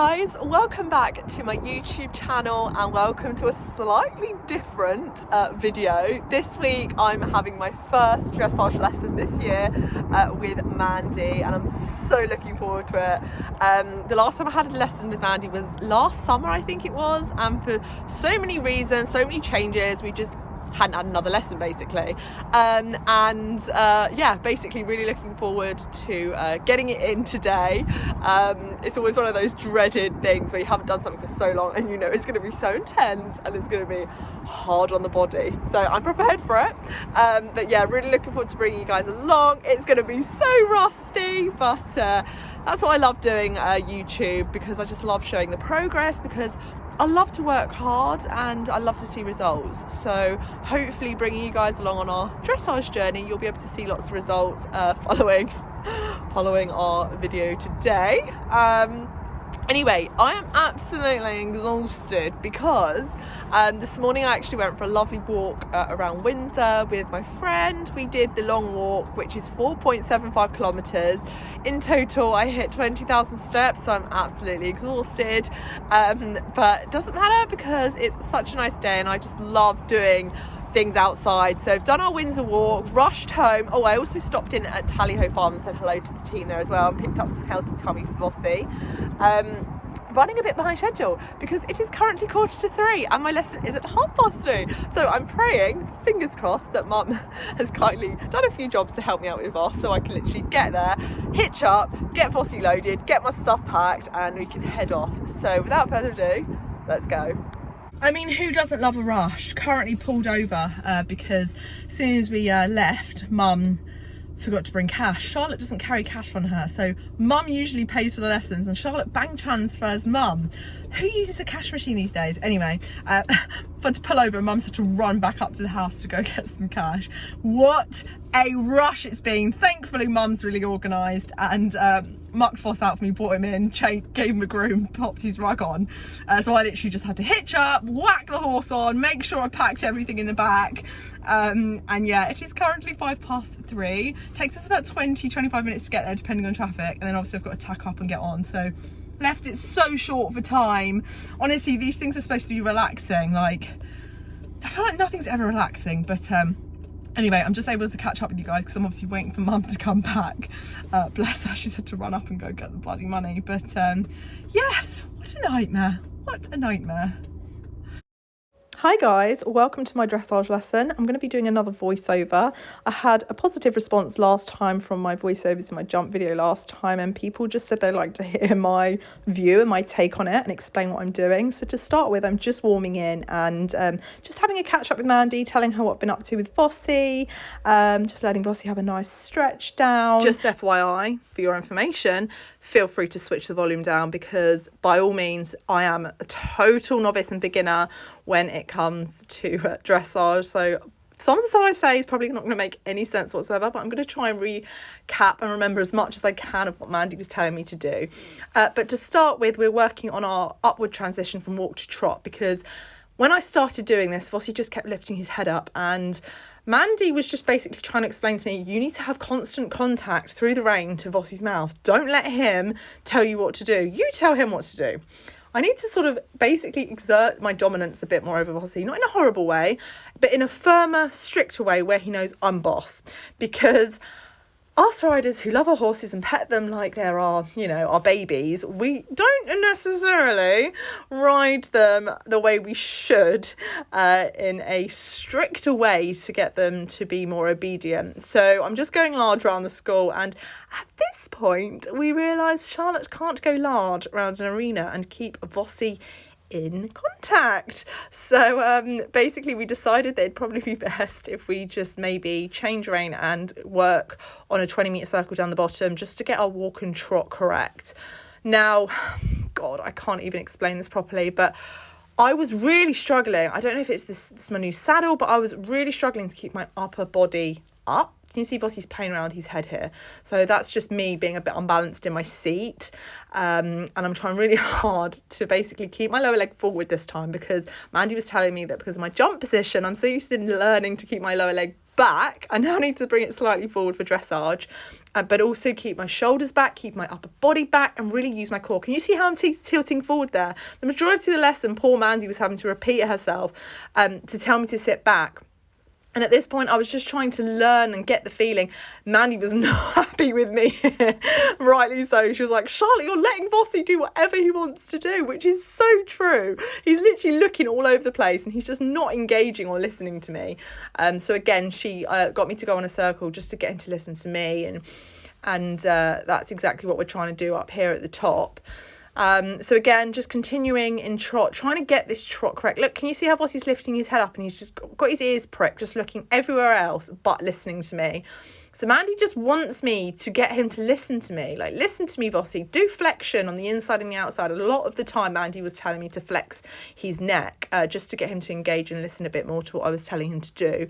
guys, welcome back to my YouTube channel and welcome to a slightly different video. This week I'm having my first dressage lesson this year with Mandy and I'm so looking forward to it. The last time I had a lesson with Mandy was last summer, I think it was, and for so many reasons, so many changes, we just hadn't had another lesson basically, yeah, basically really looking forward to getting it in today. It's always one of those dreaded things where you haven't done something for so long and you know it's going to be so intense and it's going to be hard on the body, so I'm prepared for it. But yeah, really looking forward to bringing you guys along. It's going to be so rusty, but that's what I love doing YouTube, because I just love showing the progress, because I love to work hard and I love to see results. So hopefully bringing you guys along on our dressage journey, you'll be able to see lots of results following our video today. Anyway, I am absolutely exhausted because this morning I actually went for a lovely walk around Windsor with my friend. We did the long walk, which is 4.75 kilometres. In total, I hit 20,000 steps, so I'm absolutely exhausted. But it doesn't matter because it's such a nice day and I just love doing things outside. So I've done our Windsor walk, rushed home. Oh, I also stopped in at Tallyho Farm and said hello to the team there as well and picked up some healthy tummy for Vossi. Running a bit behind schedule because it is currently 2:45 and my lesson is at 3:30. So I'm praying, fingers crossed, that Mum has kindly done a few jobs to help me out with Voss, so I can literally get there, hitch up, get Vossi loaded, get my stuff packed, and we can head off. So without further ado, let's go. I mean, who doesn't love a rush? Currently pulled over because as soon as we left, Mum forgot to bring cash. Charlotte doesn't carry cash on her, so Mum usually pays for the lessons and Charlotte bank transfers Mum. Who uses a cash machine these days? Anyway, but to pull over, Mum's had to run back up to the house to go get some cash. What a rush it's been. Thankfully, Mum's really organised and mucked Voss out for me, brought him in, gave him a groom, popped his rug on. So I literally just had to hitch up, whack the horse on, make sure I packed everything in the back. And yeah, it is currently 3:05. Takes us about 20-25 minutes to get there depending on traffic, and then obviously I've got to tack up and get on, so left it so short for time. Honestly, these things are supposed to be relaxing. Like, I feel like nothing's ever relaxing, but anyway, I'm just able to catch up with you guys because I'm obviously waiting for Mum to come back. Bless her, she's had to run up and go get the bloody money, but yes, what a nightmare, what a nightmare. Hi guys, welcome to my dressage lesson. I'm going to be doing another voiceover. I had a positive response last time from my voiceovers in my jump video last time, and people just said they like to hear my view and my take on it and explain what I'm doing. So to start with, I'm just warming in and just having a catch up with Mandy, telling her what I've been up to with Vossi, just letting Vossi have a nice stretch down. Just FYI, for your information, feel free to switch the volume down because by all means I am a total novice and beginner when it comes to dressage, so some of the stuff I say is probably not going to make any sense whatsoever, but I'm going to try and recap and remember as much as I can of what Mandy was telling me to do. But to start with, we're working on our upward transition from walk to trot, because when I started doing this, Vossi just kept lifting his head up and Mandy was just basically trying to explain to me, you need to have constant contact through the rein to Vossi's mouth. Don't let him tell you what to do. You tell him what to do. I need to sort of basically exert my dominance a bit more over Vossi, not in a horrible way, but in a firmer, stricter way where he knows I'm boss. Because us riders who love our horses and pet them like they're our, you know, our babies, we don't necessarily ride them the way we should in a stricter way to get them to be more obedient. So I'm just going large around the school, and at this point we realise Charlotte can't go large around an arena and keep Vossi in contact. So basically we decided that it'd probably be best if we just maybe change rein and work on a 20-metre circle down the bottom just to get our walk and trot correct. Now, God, I can't even explain this properly, but I was really struggling. I don't know if it's this my new saddle, but I was really struggling to keep my upper body up. Can you see Vossi's playing around with his head here? So that's just me being a bit unbalanced in my seat. And I'm trying really hard to basically keep my lower leg forward this time, because Mandy was telling me that because of my jump position, I'm so used to learning to keep my lower leg back. I now need to bring it slightly forward for dressage, but also keep my shoulders back, keep my upper body back, and really use my core. Can you see how I'm tilting forward there? The majority of the lesson, poor Mandy was having to repeat herself to tell me to sit back. And at this point, I was just trying to learn and get the feeling. Mandy was not happy with me, rightly so. She was like, Charlotte, you're letting Vossi do whatever he wants to do, which is so true. He's literally looking all over the place and he's just not engaging or listening to me. So again, she got me to go on a circle just to get him to listen to me. And that's exactly what we're trying to do up here at the top. So again, just continuing in trot, trying to get this trot correct. Look, can you see how Vossi's lifting his head up and he's just got his ears pricked, just looking everywhere else but listening to me. So Mandy just wants me to get him to listen to me. Like, listen to me, Vossi. Do flexion on the inside and the outside. A lot of the time, Mandy was telling me to flex his neck just to get him to engage and listen a bit more to what I was telling him to do.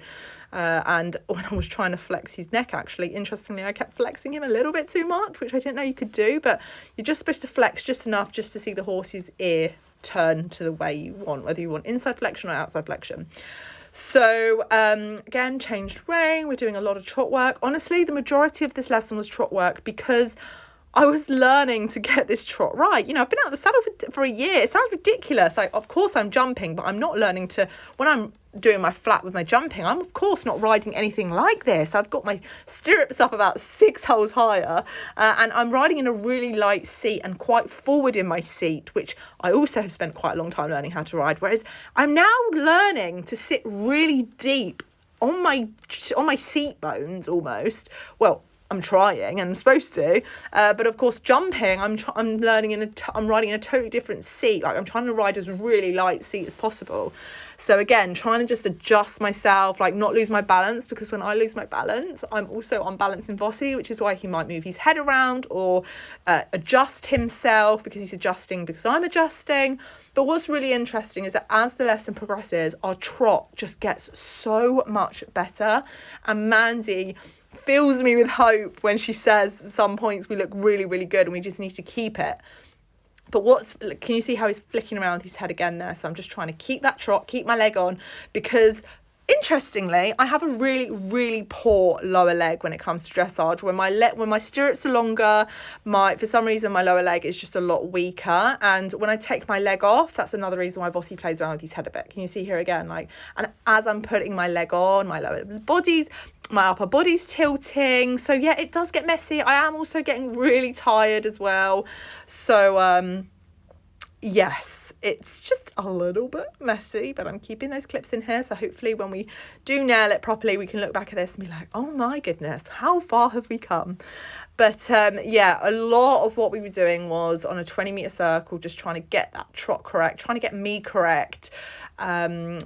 And when I was trying to flex his neck, actually, interestingly, I kept flexing him a little bit too much, which I didn't know you could do. But you're just supposed to flex just enough just to see the horse's ear turn to the way you want, whether you want inside flexion or outside flexion. So again, changed rein. We're doing a lot of trot work. Honestly, the majority of this lesson was trot work because I was learning to get this trot right. You know, I've been out of the saddle for a year. It sounds ridiculous. Like, of course I'm jumping, but I'm not learning to, when I'm doing my flat with my jumping, I'm of course not riding anything like this. I've got my stirrups up about 6 holes higher and I'm riding in a really light seat and quite forward in my seat, which I also have spent quite a long time learning how to ride. Whereas I'm now learning to sit really deep on my seat bones almost. Well, I'm trying and I'm supposed to, but of course jumping, I'm learning I'm riding in a totally different seat. Like, I'm trying to ride as really light seat as possible. So again, trying to just adjust myself, like not lose my balance, because when I lose my balance, I'm also unbalanced in Vossi, which is why he might move his head around or adjust himself because he's adjusting because I'm adjusting. But what's really interesting is that as the lesson progresses, our trot just gets so much better, and Mandy fills me with hope when she says at some points we look really, really good and we just need to keep it. But can you see how he's flicking around with his head again there? So I'm just trying to keep that trot, keep my leg on, because interestingly, I have a really, really poor lower leg when it comes to dressage. When my stirrups are longer, for some reason my lower leg is just a lot weaker. And when I take my leg off, that's another reason why Vossi plays around with his head a bit. Can you see here again? And as I'm putting my leg on, my upper body's tilting. So yeah, it does get messy. I am also getting really tired as well. So yes, it's just a little bit messy, but I'm keeping those clips in here. So hopefully when we do nail it properly, we can look back at this and be like, oh my goodness, how far have we come? But yeah, a lot of what we were doing was on a 20-metre circle, just trying to get that trot correct, trying to get me correct, and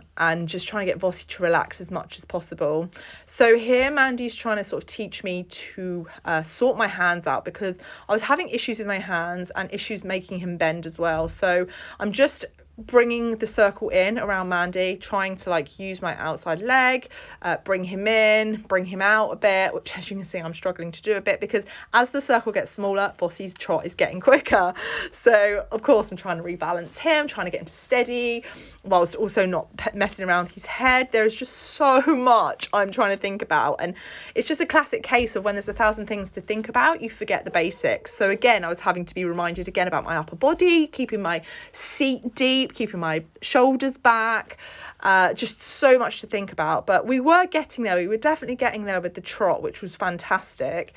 just trying to get Vossi to relax as much as possible. So here Mandy's trying to sort of teach me to sort my hands out, because I was having issues with my hands and issues making him bend as well. So I'm just bringing the circle in around Mandy, trying to use my outside leg, bring him in, bring him out a bit, which as you can see I'm struggling to do a bit, because as the circle gets smaller, Vossi's trot is getting quicker. So of course I'm trying to rebalance him, trying to get him to steady whilst also not messing around with his head. There is just so much I'm trying to think about, and it's just a classic case of when there's 1,000 things to think about, you forget the basics. So again, I was having to be reminded again about my upper body, keeping my seat deep, keeping my shoulders back, just so much to think about. But we were getting there. We were definitely getting there with the trot, which was fantastic.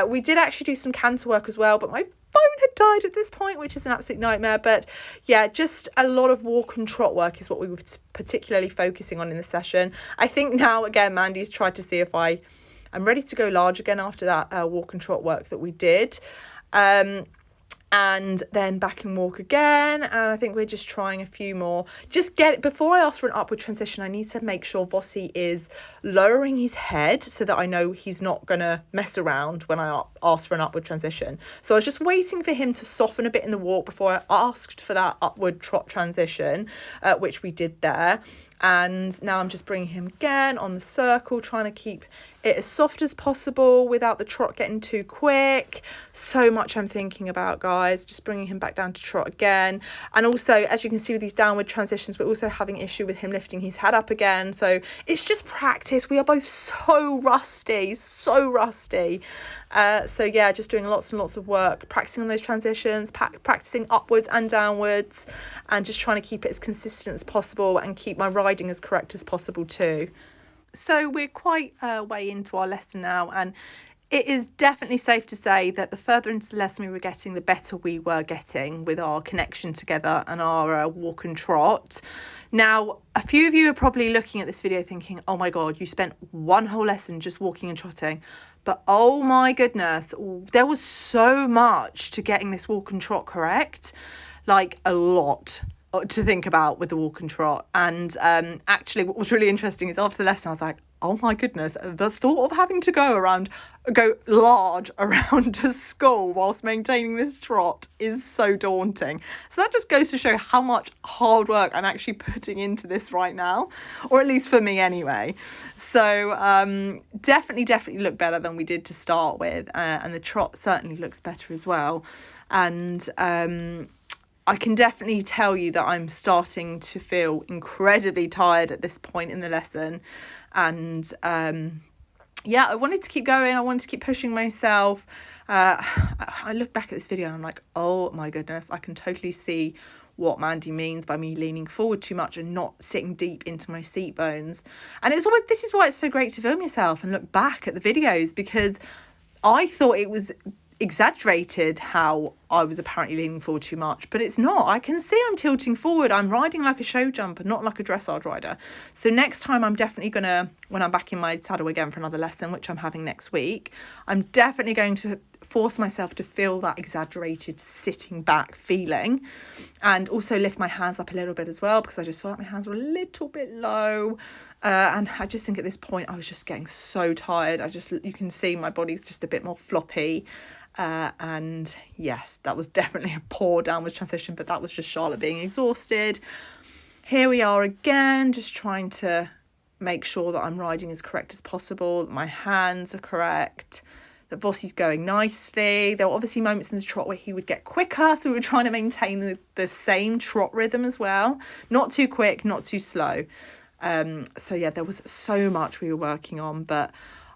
We did actually do some canter work as well, but my phone had died at this point, which is an absolute nightmare. But yeah, just a lot of walk and trot work is what we were particularly focusing on in the session. I think now, again, Mandy's tried to see if I'm ready to go large again after that walk and trot work that we did. And then back and walk again, and I think we're just trying a few more. Before I ask for an upward transition, I need to make sure Vossi is lowering his head so that I know he's not going to mess around when I ask for an upward transition. So I was just waiting for him to soften a bit in the walk before I asked for that upward trot transition, which we did there. And now I'm just bringing him again on the circle, trying to keep it as soft as possible without the trot getting too quick. So much I'm thinking about, guys. Just bringing him back down to trot again. And also, as you can see with these downward transitions, we're also having issue with him lifting his head up again. So it's just practice. We are both so rusty, so rusty. So yeah, just doing lots and lots of work, practicing on those transitions, practicing upwards and downwards, and just trying to keep it as consistent as possible and keep my riding as correct as possible too. So we're quite way into our lesson now, and it is definitely safe to say that the further into the lesson we were getting, the better we were getting with our connection together and our walk and trot. Now, a few of you are probably looking at this video thinking, oh my God, you spent one whole lesson just walking and trotting. But oh my goodness, there was so much to getting this walk and trot correct, like a lot to think about with the walk and trot. And actually what was really interesting is after the lesson I was like, oh my goodness, the thought of having to go large around to school whilst maintaining this trot is so daunting. So that just goes to show how much hard work I'm actually putting into this right now, or at least for me anyway. So definitely look better than we did to start with, and the trot certainly looks better as well. And I can definitely tell you that I'm starting to feel incredibly tired at this point in the lesson. And yeah, I wanted to keep going. I wanted to keep pushing myself. I look back at this video and I'm like, oh my goodness, I can totally see what Mandy means by me leaning forward too much and not sitting deep into my seat bones. And it's always, this is why it's so great to film yourself and look back at the videos, because I thought it was exaggerated how I was apparently leaning forward too much, but it's not. I can see I'm tilting forward. I'm riding like a show jumper, not like a dressage rider. So next time I'm definitely gonna, when I'm back in my saddle again for another lesson, which I'm having next week, I'm definitely going to force myself to feel that exaggerated sitting back feeling, and also lift my hands up a little bit as well, because I just feel like my hands were a little bit low. And I just think at this point I was just getting so tired. You can see my body's just a bit more floppy. And yes, that was definitely a poor downwards transition, but that was just Charlotte being exhausted. Here we are again, just trying to make sure that I'm riding as correct as possible, that my hands are correct, that Vossi's going nicely. There were obviously moments in the trot where he would get quicker, so we were trying to maintain the same trot rhythm as well. Not too quick, not too slow. So yeah, there was so much we were working on, but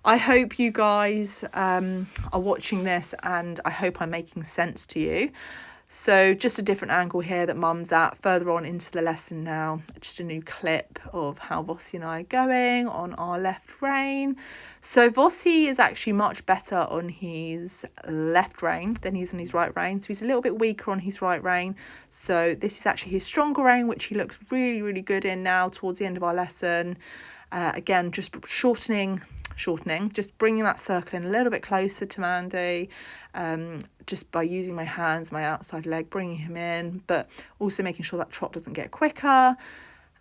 I hope you guys are watching this, and I hope I'm making sense to you. So just a different angle here that Mum's at further on into the lesson now. Just a new clip of how Vossi and I are going on our left rein. So Vossi is actually much better on his left rein than he's on his right rein. So he's a little bit weaker on his right rein. So this is actually his stronger rein, which he looks really, really good in now towards the end of our lesson. Again, just shortening, just bringing that circle in a little bit closer to Mandy, just by using my hands, my outside leg, bringing him in, but also making sure that trot doesn't get quicker.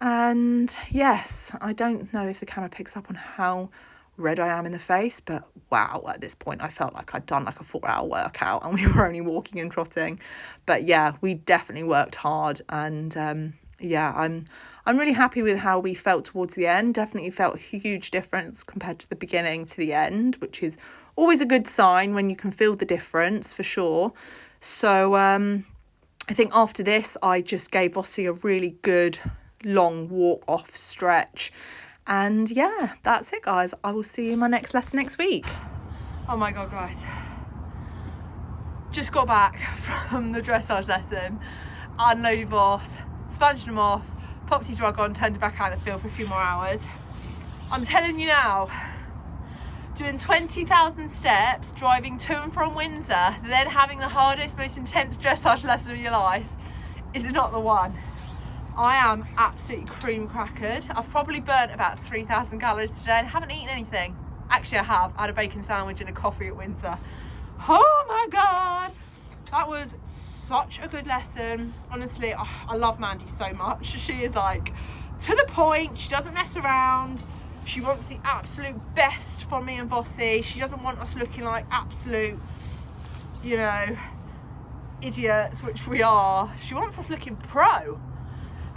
And yes, I don't know if the camera picks up on how red I am in the face, but wow, at this point I felt like I'd done like a 4-hour workout and we were only walking and trotting. But yeah, we definitely worked hard, and yeah, I'm really happy with how we felt towards the end. Definitely felt a huge difference compared to the beginning to the end, which is always a good sign when you can feel the difference, for sure. So I think after this, I just gave Vossi a really good long walk off stretch. And yeah, that's it, guys. I will see you in my next lesson next week. Oh my God, guys. Just got back from the dressage lesson, unloaded Voss, sponged him off, popped his rug on, turned it back out in the field for a few more hours. I'm telling you now, doing 20,000 steps, driving to and from Windsor, then having the hardest, most intense dressage lesson of your life is not the one. I am absolutely cream crackered. I've probably burnt about 3,000 calories today and haven't eaten anything. Actually, I have. I had a bacon sandwich and a coffee at Windsor. Oh my God. That was such a good lesson. Honestly, I love Mandy so much. She is like to the point. She doesn't mess around. She wants the absolute best from me and Vossi. She doesn't want us looking like absolute, idiots, which we are. She wants us looking pro.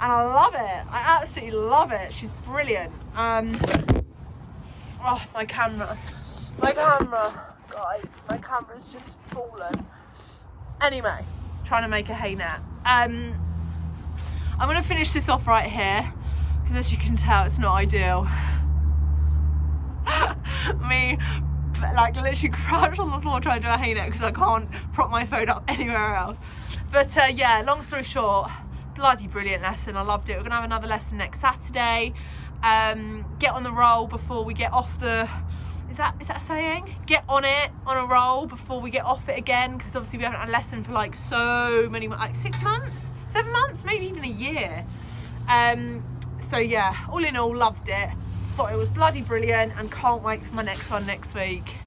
and I love it. I absolutely love it. She's brilliant. Oh, my camera, guys, my camera's just fallen. Anyway, trying to make a hay net. I'm gonna finish this off right here, because as you can tell, it's not ideal. Me, like, literally crouched on the floor trying to do a hay net because I can't prop my phone up anywhere else. But yeah, long story short, bloody brilliant lesson. I loved it. We're gonna have another lesson next Saturday. Get on the roll before we get off the, is that a saying? Get on it, on a roll before we get off it again, because obviously we haven't had a lesson for like so many, like 6 months, 7 months, maybe even a year. So yeah, all in all, loved it. Thought it was bloody brilliant and can't wait for my next one next week.